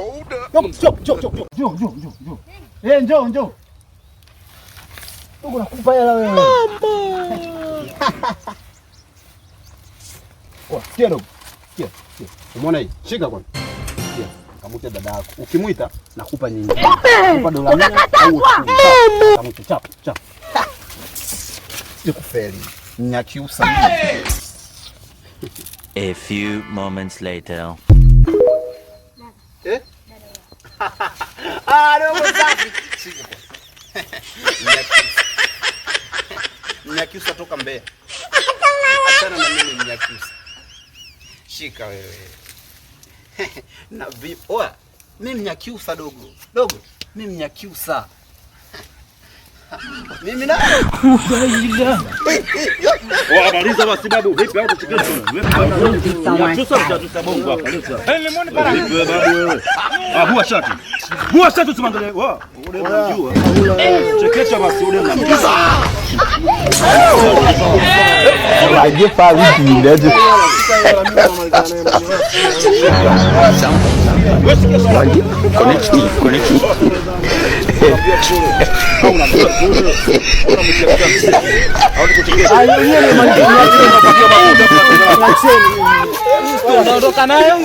Hold up. Njoo. Njoo. Mungu nakupa hela wewe. Mama. Sikia dogo. Sikia. Umeona hii? Shika kwanza. Sikia. Kamute dada yako. Ukimuita nakupa nyingine. Nakupa dola 100 au 10. Kamute chap. Sikufeli. Nyakiusa. A few moments later. Dogo safi. Shika kwanza. Nyakiusa toka Mbeya. Achana na mimi Nyakiusa. Shika wewe. Na vipi? Oa, mimi Nyakiusa dogo. Mimi Nyakiusa. Mimi na. Habariza basi babu, vipi hapo chiketu? Nyakiusa bongo hapa. Lemoni para. Vipi babu wewe? Bua shati. Usimangalie. Ule unajua. Chekecha basi ule unamjua. Waje pale ndio. Connect me. Ondoka nayo.